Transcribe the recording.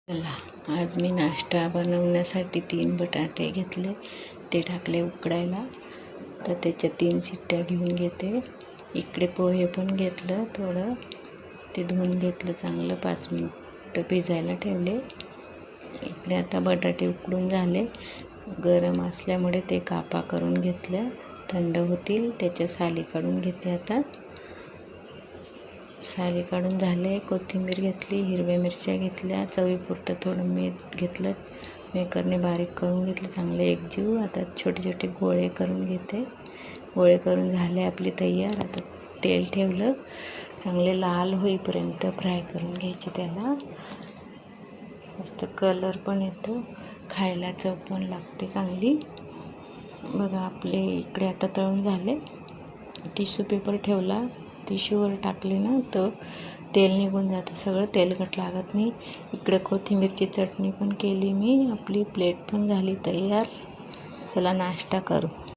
चला, आज मी नाश्ता बनवण्यासाठी 3 बटाटे घेतले, ते टाकले उकडायला. तर त्याच्या 3 शिट्ट्या घेऊन घेते. इकडे पोहे पण घेतलं, थोडं ते धुवून घेतलं चांगलं, 5 मिनिटं भिजायला ठेवले. इकडे आता बटाटे उकडून झाले, गरम असल्यामुळे ते कापा करून घेतल्या, थंड होतील. त्याच्या साली काढून घेते. आता साली काढून झाले. कोथिंबीर घेतली, हिरव्या मिरच्या घेतल्या, चवीपुरतं थोडं मीठ घेतलं, मेकरने बारीक करून घेतलं चांगले एकजीव. आता छोटे छोटे गोळे करून घेते. गोळे करून झाले आपली तयार. आता तेल ठेवलं, चांगले लाल होईपर्यंत फ्राय करून घ्यायचे. त्याला मस्त कलर पण येतो, खायला चव पण लागते चांगली. बघा आपले इकडे आता तळून झाले. टिश्यू पेपर ठेवला, टिश्यूवर टाकले ना तर तेल निघून जातं, सगळं तेलकट लागत नाही. इकडे कोथिंबीरची चटणी पण केली मी. आपली प्लेट पण झाली तयार. चला नाश्ता करू.